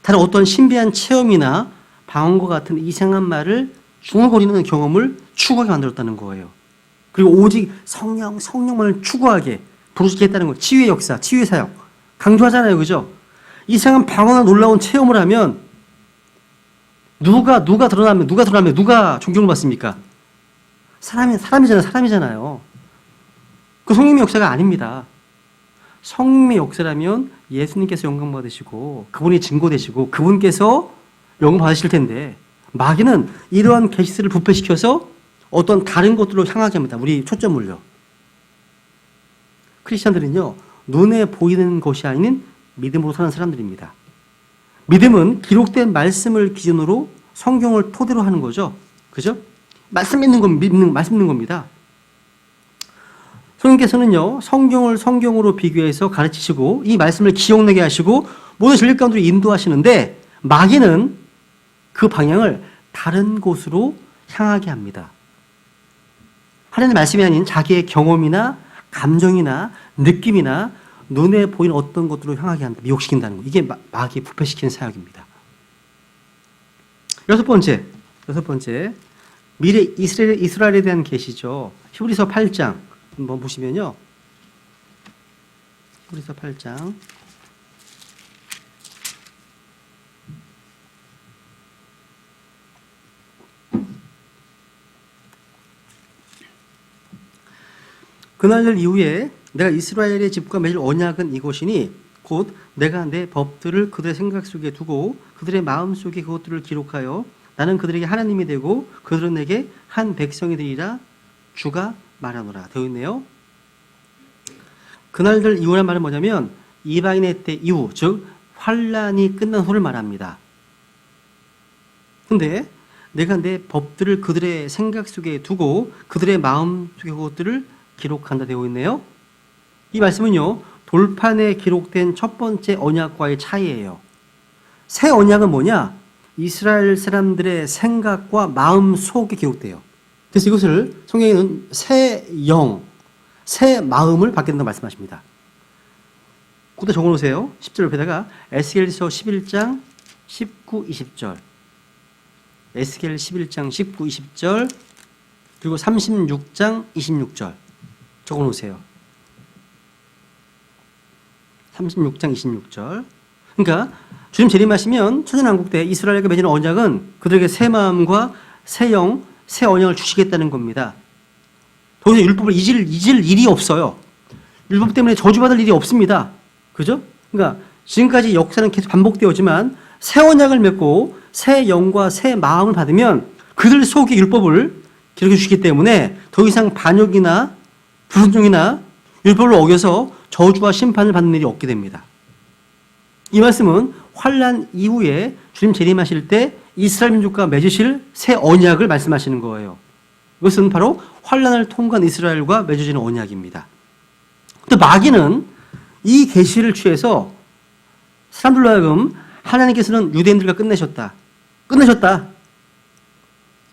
다른 어떤 신비한 체험이나 방언과 같은 이상한 말을 중얼거리는 경험을 추구하게 만들었다는 거예요. 그리고 오직 성령만을 추구하게 부르시겠다는 거예요. 치유의 역사, 치유의 사역 강조하잖아요. 그죠? 이상한 방언과 놀라운 체험을 하면 누가 드러나면 누가 존경을 받습니까? 사람이잖아요. 그 성령의 역사가 아닙니다. 성령의 역사라면 예수님께서 영광 받으시고 그분이 증거되시고 그분께서 영광 받으실 텐데, 마귀는 이러한 계시들을 부패시켜서 어떤 다른 것들로 향하게 합니다. 우리 초점을요. 크리스천들은요, 눈에 보이는 것이 아닌 믿음으로 사는 사람들입니다. 믿음은 기록된 말씀을 기준으로 성경을 토대로 하는 거죠. 그죠? 말씀 믿는 겁니다. 성령께서는요, 성경을 성경으로 비교해서 가르치시고 이 말씀을 기억나게 하시고 모든 진리 가운데로 인도하시는데, 마귀는 그 방향을 다른 곳으로 향하게 합니다. 하나님의 말씀이 아닌 자기의 경험이나 감정이나 느낌이나 눈에 보이는 어떤 것들로 향하게 한다, 미혹시킨다는 거. 이게 마귀 부패시키는 사역입니다. 여섯 번째, 미래 이스라엘에 대한 계시죠. 히브리서 8장 한번 보시면요. 히브리서 8장. 그날들 이후에 내가 이스라엘의 집과 맺을 언약은 이것이니 곧 내가 내 법들을 그들의 생각 속에 두고 그들의 마음 속에 그것들을 기록하여 나는 그들에게 하나님이 되고 그들은 내게 한 백성이 되리라 주가 말하노라 되어 있네요. 그날들 이후란 말은 뭐냐면 이방인의 때 이후, 즉 환란이 끝난 후를 말합니다. 근데 내가 내 법들을 그들의 생각 속에 두고 그들의 마음 속에 그것들을 기록한다 되어 있네요. 이 말씀은요, 돌판에 기록된 첫 번째 언약과의 차이예요. 새 언약은 뭐냐? 이스라엘 사람들의 생각과 마음 속에 기록돼요. 그래서 이것을 성경에는 새 영, 새 마음을 받게 된다고 말씀하십니다. 그때 적어놓으세요. 10절 옆에다가 에스겔서 11장 19, 20절, 에스겔 11장 19, 20절, 그리고 36장 26절 적어놓으세요. 36장 26절. 그러니까 주님 재림하시면 천년왕국 때 이스라엘에게 맺은 언약은 그들에게 새 마음과 새 영, 새 언약을 주시겠다는 겁니다. 더 이상 율법을 잊을 일이 없어요. 율법 때문에 저주받을 일이 없습니다. 그죠? 그러니까 지금까지 역사는 계속 반복되었지만 새 언약을 맺고 새 영과 새 마음을 받으면 그들 속에 율법을 기록해 주시기 때문에 더 이상 반역이나 불순종이나 율법을 어겨서 저주와 심판을 받는 일이 없게 됩니다. 이 말씀은 환란 이후에 주님 재림하실 때 이스라엘 민족과 맺으실 새 언약을 말씀하시는 거예요. 이것은 바로 환란을 통과한 이스라엘과 맺어지는 언약입니다. 또 마귀는 이 계시를 취해서 사람들로 하여금 하나님께서는 유대인들과 끝내셨다.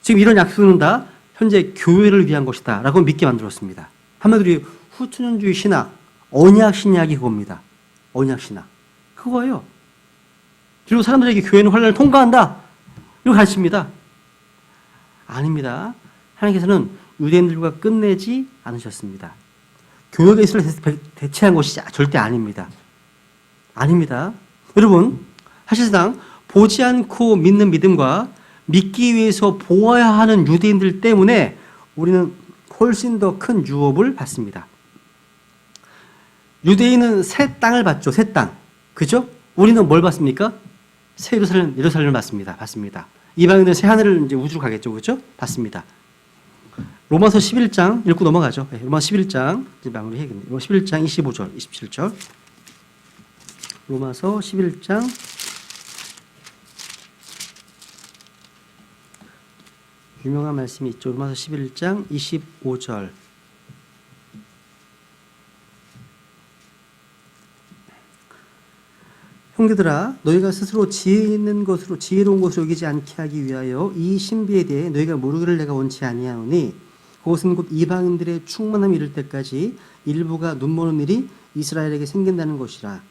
지금 이런 약속은 다 현재 교회를 위한 것이다 라고 믿게 만들었습니다. 한마디로 후천년주의 신학, 언약 신약이 그겁니다. 언약 신학. 그거예요. 그리고 사람들에게 교회는 환란을 통과한다. 이거 가르칩니다. 아닙니다. 하나님께서는 유대인들과 끝내지 않으셨습니다. 교회가 이스라엘을 대체한 것이 절대 아닙니다. 아닙니다. 여러분, 사실상 보지 않고 믿는 믿음과 믿기 위해서 보아야 하는 유대인들 때문에 우리는 훨씬 더 큰 유업을 받습니다. 유대인은 새 땅을 받죠. 새 땅. 그죠? 우리는 뭘 받습니까? 새 예루살렘을 받습니다. 이방인들은 새 하늘을 이제 우주로 가겠죠, 그렇죠? 받습니다. 로마서 11장 읽고 넘어가죠. 네, 로마서 11장 이제 마무리해야겠네요. 로마서 11장 25절, 27절. 로마서 11장 유명한 말씀이 있죠. 로마서 11장 25절. 형제들아, 너희가 스스로 지혜로운 것으로 여기지 않게 하기 위하여 이 신비에 대해 너희가 모르기를 내가 원치 아니하오니 그것은 곧 이방인들의 충만함이 이를 때까지 일부가 눈머는 일이 이스라엘에게 생긴다는 것이라.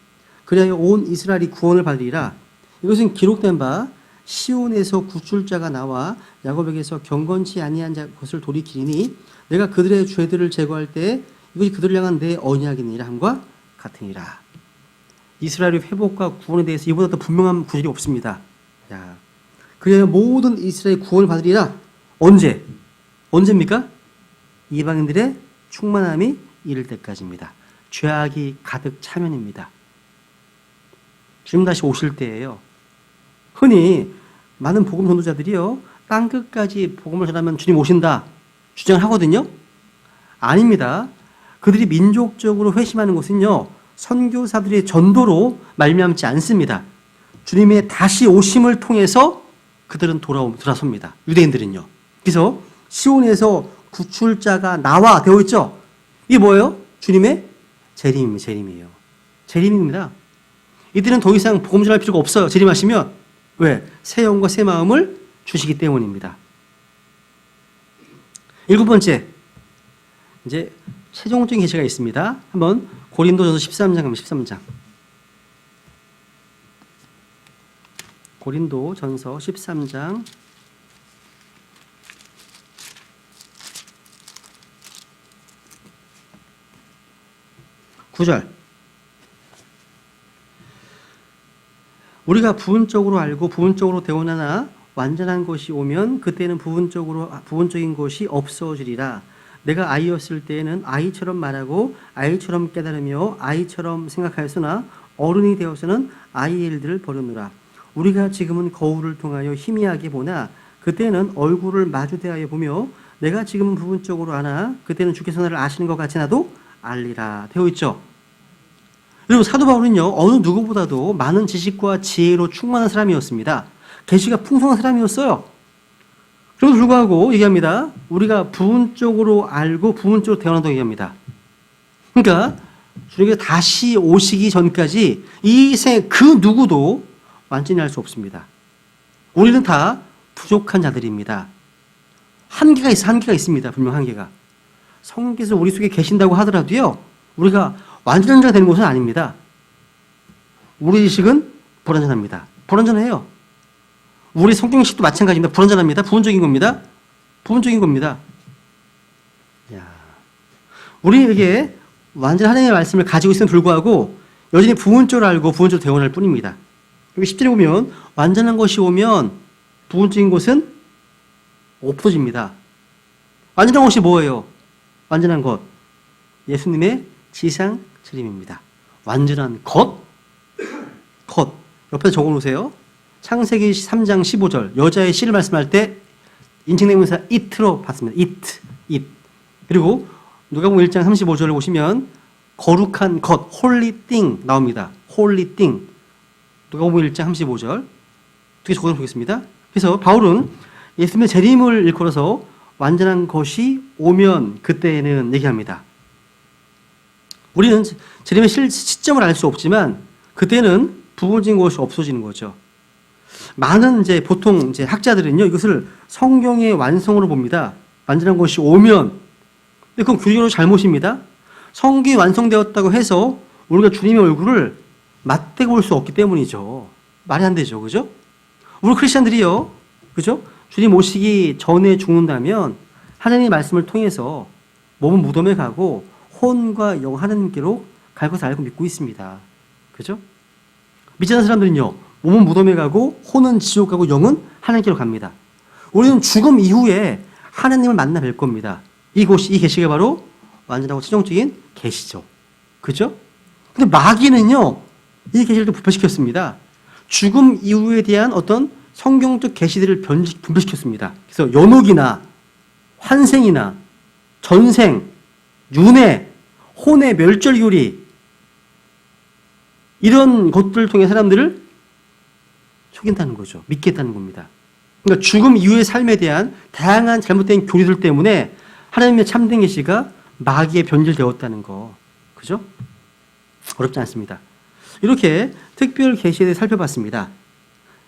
그리하여 온 이스라엘이 구원을 받으리라. 이것은 기록된 바 시온에서 구출자가 나와 야곱에게서 경건치 아니한 것을 돌이키리니 내가 그들의 죄들을 제거할 때 이것이 그들을 향한 내 언약이니라 함과 같으니라. 이스라엘의 회복과 구원에 대해서 이보다 더 분명한 구절이 없습니다. 그래야 모든 이스라엘이 구원을 받으리라. 언제입니까? 이방인들의 충만함이 이를 때까지입니다. 죄악이 가득 차면입니다. 주님 다시 오실 때예요. 흔히 많은 복음 전도자들이요, 땅끝까지 복음을 전하면 주님 오신다 주장하거든요. 아닙니다. 그들이 민족적으로 회심하는 것은요, 선교사들의 전도로 말미암지 않습니다. 주님의 다시 오심을 통해서 그들은 돌아섭니다. 유대인들은요. 그래서 시온에서 구출자가 나와 되어 있죠. 이게 뭐예요? 주님의 재림이에요. 재림입니다. 이들은 더 이상 복음 전할 필요가 없어요. 재림하시면. 왜? 새 영과 새 마음을 주시기 때문입니다. 7번째, 이제 최종적인 계시가 있습니다. 한번 고린도전서 13장 가면 13장. 고린도전서 13장 9절. 우리가 부분적으로 알고 부분적으로 대언하나 완전한 것이 오면 그때는 부분적인 것이 없어지리라. 내가 아이였을 때에는 아이처럼 말하고 아이처럼 깨달으며 아이처럼 생각하였으나 어른이 되어서는 아이의 일들을 버리노라. 우리가 지금은 거울을 통하여 희미하게 보나 그때는 얼굴을 마주 대하여 보며 내가 지금은 부분적으로 아나 그때는 주께서 나를 아시는 것 같이 나도 알리라 되어 있죠. 여러분, 사도 바울은요, 어느 누구보다도 많은 지식과 지혜로 충만한 사람이었습니다. 계시가 풍성한 사람이었어요. 그럼에도 불구하고 얘기합니다. 우리가 부분적으로 알고 부분적으로 대언한다고 얘기합니다. 그러니까 주님께서 다시 오시기 전까지 이 생 그 누구도 완전히 알 수 없습니다. 우리는 다 부족한 자들입니다. 한계가 있습니다. 분명 한계가. 성령께서 우리 속에 계신다고 하더라도요, 우리가 완전한 자가 되는 것은 아닙니다. 우리 지식은 불완전합니다. 불완전해요. 우리 성경식도 마찬가지입니다. 불완전합니다. 부분적인 겁니다. 부분적인 겁니다. 우리에게 완전 하나님의 말씀을 가지고 있음에 불구하고 여전히 부분적으로 알고 부분적으로 대언할 뿐입니다. 여기 10절에 보면 완전한 것이 오면 부분적인 것은 없어집니다. 완전한 것이 뭐예요? 완전한 것. 예수님의 지상 재림입니다. 완전한 것. 옆에 적어놓으세요. 창세기 3장 15절 여자의 씨를 말씀할 때 인칭대명사 it로 받습니다. it. 그리고 누가복음 1장 35절을 보시면 거룩한 것, holy thing 나옵니다. holy thing. 누가복음 1장 35절 두 개 적어보겠습니다. 그래서 바울은 예수님의 재림을 일컬어서 완전한 것이 오면 그때는 얘기합니다. 우리는 재림의 시점을 알 수 없지만 그때는 부분적인 것이 없어지는 거죠. 많은 보통 학자들은요, 이것을 성경의 완성으로 봅니다. 완전한 것이 오면. 근데 그건 교리적으로 잘못입니다. 성경이 완성되었다고 해서 우리가 주님의 얼굴을 맞대고 볼 수 없기 때문이죠. 말이 안 되죠. 그죠? 우리 크리스찬들이요, 그죠? 주님 오시기 전에 죽는다면 하나님의 말씀을 통해서 몸은 무덤에 가고 혼과 영 하나님께로 갈 것을 알고 믿고 있습니다. 그죠? 믿지 않는 사람들은요, 몸은 무덤에 가고 혼은 지옥 가고 영은 하나님께로 갑니다. 우리는 죽음 이후에 하나님을 만나 뵐 겁니다. 이 계시가 바로 완전하고 최종적인 계시죠. 그죠? 근데 마귀는요, 이 계시를 또 부패시켰습니다. 죽음 이후에 대한 어떤 성경적 계시들을 분별시켰습니다. 그래서 연옥이나 환생이나 전생, 윤회, 혼의 멸절교리 이런 것들을 통해 사람들을 속인다는 거죠. 믿겠다는 겁니다. 그러니까 죽음 이후의 삶에 대한 다양한 잘못된 교리들 때문에 하나님의 참된 계시가 마귀에 변질되었다는 거. 그죠? 어렵지 않습니다. 이렇게 특별 계시에 대해 살펴봤습니다.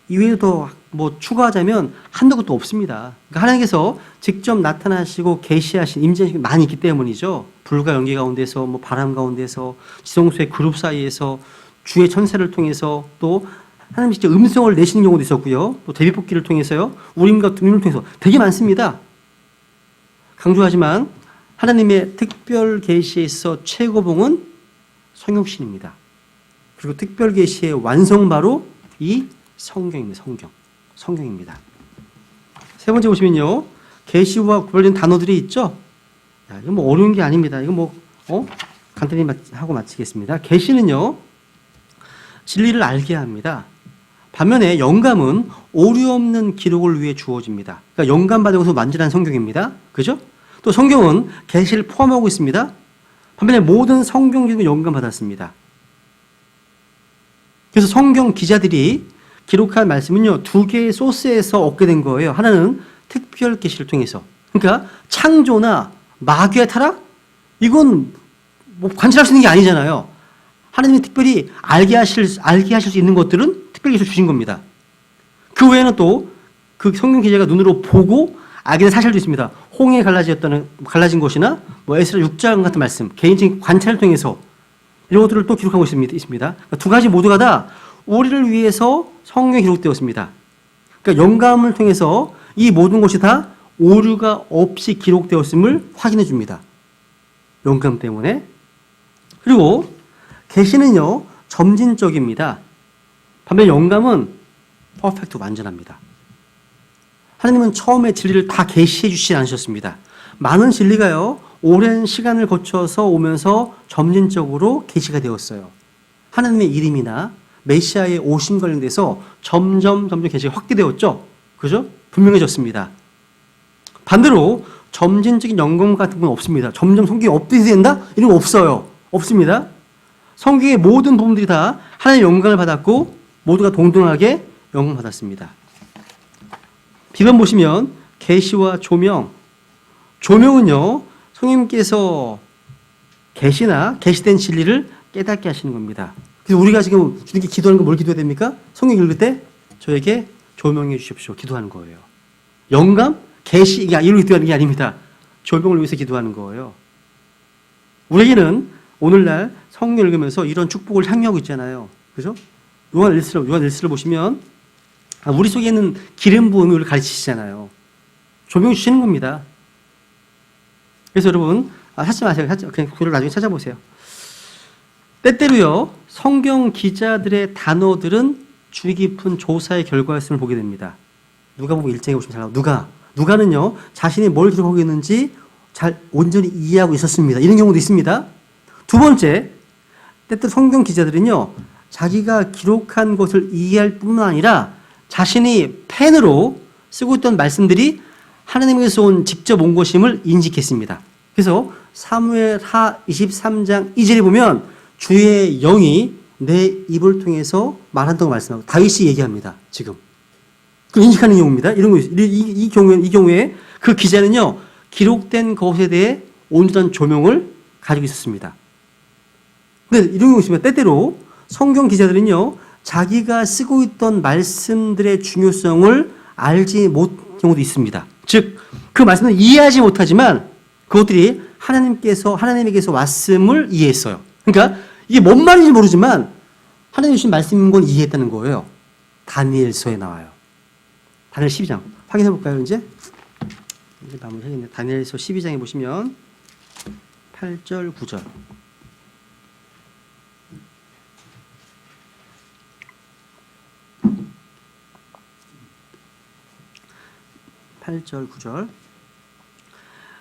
이외에도 뭐 추가하자면 한두 것도 없습니다. 그러니까 하나님께서 직접 나타나시고 계시하신 임재하신 많이 있기 때문이죠. 불과 연기 가운데서 뭐 바람 가운데서 지성소의 그룹 사이에서 주의 천사를 통해서 또 하나님 직접 음성을 내시는 경우도 있었고요. 또 대비뽑기를 통해서요. 우림과 둠림을 통해서 되게 많습니다. 강조하지만 하나님의 특별 계시에 있어 최고봉은 성육신입니다. 그리고 특별 계시의 완성바로 이 성경입니다. 성경입니다. 세 번째 보시면요. 계시와 구별된 단어들이 있죠. 야, 이거 뭐 어려운 게 아닙니다. 이거 뭐 간단히 하고 마치겠습니다. 계시는요. 진리를 알게 합니다. 반면에 영감은 오류 없는 기록을 위해 주어집니다. 그러니까 영감 받은 것으로 만지는 성경입니다. 그죠? 또 성경은 계시를 포함하고 있습니다. 반면에 모든 성경 기록은 영감 받았습니다. 그래서 성경 기자들이 기록한 말씀은요, 두 개의 소스에서 얻게 된 거예요. 하나는 특별 계시를 통해서. 그러니까 창조나 마귀의 타락? 이건 뭐 관찰할 수 있는 게 아니잖아요. 하나님이 특별히 알게 하실 수 있는 것들은 특별 계시를 주신 겁니다. 그 외에는 또 그 성경 기자가 눈으로 보고 알게 된 사실도 있습니다. 홍해 갈라진 것이나 뭐 에스라 6장 같은 말씀, 개인적인 관찰을 통해서 이런 것들을 또 기록하고 있습니다. 그러니까 두 가지 모두가 다 우리를 위해서 성경에 기록되었습니다. 그러니까 영감을 통해서 이 모든 것이 다 오류가 없이 기록되었음을 확인해 줍니다. 영감 때문에. 그리고 계시는요, 점진적입니다. 반면 영감은 퍼펙트 완전합니다. 하나님은 처음에 진리를 다 계시해 주시지 않으셨습니다. 많은 진리가요, 오랜 시간을 거쳐서 오면서 점진적으로 계시가 되었어요. 하나님의 이름이나 메시아의 오심 관련돼서 점점 계시가 확대되었죠. 그죠? 분명해졌습니다. 반대로 점진적인 영감 같은 건 없습니다. 점점 성경이 업데이트 된다? 이런 거 없어요. 없습니다. 성경의 모든 부분들이 다 하나님의 영광을 받았고 모두가 동등하게 영광을 받았습니다. 비번 보시면 계시와 조명. 조명은요, 성령님께서 계시나 계시된 진리를 깨닫게 하시는 겁니다. 그래서 우리가 지금 주님께 기도하는 건 뭘 기도해야 됩니까? 성경 읽을 때 저에게 조명해 주십시오. 기도하는 거예요. 영감, 계시, 이게 이로 기도하는 게 아닙니다. 조명을 위해서 기도하는 거예요. 우리에게는 오늘날 성경 읽으면서 이런 축복을 향유하고 있잖아요. 그죠? 요한 1서를 보시면 우리 속에 있는 기름 부음이 우리를 가르치시잖아요. 조명 주시는 겁니다. 그래서 여러분 찾지 마세요. 그냥 그걸 나중에 찾아보세요. 때때로요, 성경 기자들의 단어들은 주의 깊은 조사의 결과였음을 보게 됩니다. 누가복음 1장에 보시면 잘 나와요. 누가는요, 자신이 뭘 기록하고 있는지 잘 온전히 이해하고 있었습니다. 이런 경우도 있습니다. 두 번째, 때때로 성경 기자들은요, 자기가 기록한 것을 이해할 뿐만 아니라 자신이 펜으로 쓰고 있던 말씀들이 하나님에게서 직접 온 것임을 인식했습니다. 그래서 사무엘하 23장 2절에 보면 주의 영이 내 입을 통해서 말한다고 말씀하고 다윗이 얘기합니다. 지금. 그 인식하는 경우입니다. 이 경우에 그 기자는요, 기록된 것에 대해 온전한 조명을 가지고 있었습니다. 근데 이런 경우 있으면 때때로 성경 기자들은요, 자기가 쓰고 있던 말씀들의 중요성을 알지 못한 경우도 있습니다. 즉, 그 말씀을 이해하지 못하지만 그것들이 하나님에게서 왔음을 이해했어요. 그러니까 이게 뭔 말인지 모르지만 하나님 주신 말씀인 건 이해했다는 거예요. 다니엘서에 나와요. 다니엘 12장. 확인해 볼까요, 이제 마무리하겠네요. 다니엘서 12장에 보시면 8절, 9절. 8절, 9절.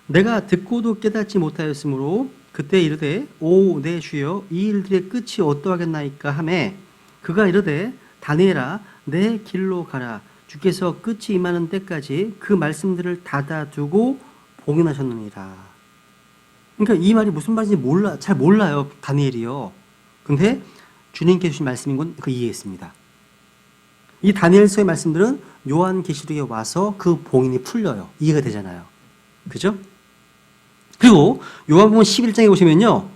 내가 듣고도 깨닫지 못하였으므로 그때 이르되 오 내 주여 이 일들의 끝이 어떠하겠나이까 하매 그가 이르되 다니엘아 내 길로 가라. 주께서 끝이 임하는 때까지 그 말씀들을 닫아두고 봉인하셨느니라. 그러니까 이 말이 무슨 말인지 잘 몰라요. 다니엘이요. 근데 주님께 주신 말씀인 건 그 이해했습니다. 이 다니엘서의 말씀들은 요한계시록에 와서 그 봉인이 풀려요. 이해가 되잖아요. 그죠? 그리고 요한복음 11장에 보시면요.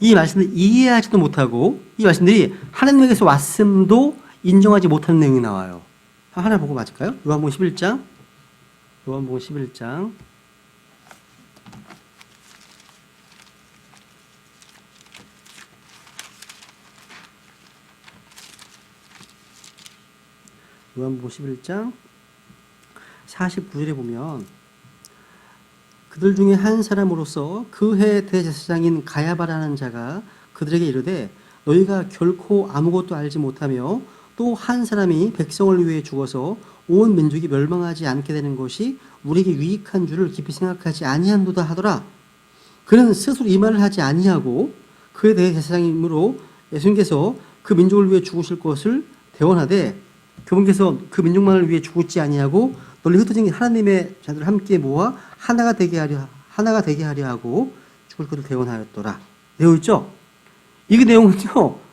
이 말씀을 이해하지도 못하고 이 말씀들이 하나님에게서 왔음도 인정하지 못하는 내용이 나와요. 하나 보고 맞을까요? 요한복음 11장. 요한복음 11장. 요한복음 11장 49절에 보면 그들 중에 한 사람으로서 그 해 대제사장인 가야바라는 자가 그들에게 이르되 너희가 결코 아무것도 알지 못하며 또 한 사람이 백성을 위해 죽어서 온 민족이 멸망하지 않게 되는 것이 우리에게 유익한 줄을 깊이 생각하지 아니한도다 하더라. 그는 스스로 이 말을 하지 아니하고 그에 대해 제사장이므로 예수님께서 그 민족을 위해 죽으실 것을 대언하되 그분께서 그 민족만을 위해 죽었지 아니하고 널리 흩어진 하나님의 자들을 함께 모아 하나가 되게 하려 하고 죽을 것을 대언하였더라. 되어 있죠? 이 내용은요.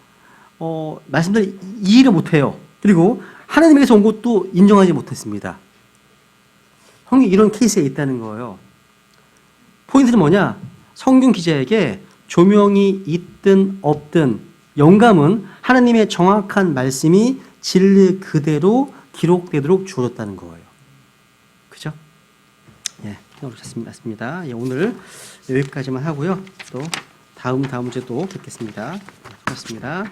말씀들 이해를 못해요. 그리고 하나님에게서 온 것도 인정하지 못했습니다. 성경이 이런 케이스에 있다는 거예요. 포인트는 뭐냐? 성경 기자에게 조명이 있든 없든 영감은 하나님의 정확한 말씀이 진리 그대로 기록되도록 주어졌다는 거예요. 그죠? 예, 어렵습니다. 예, 오늘 여기까지만 하고요. 또 다음 주에 또 뵙겠습니다. 고맙습니다.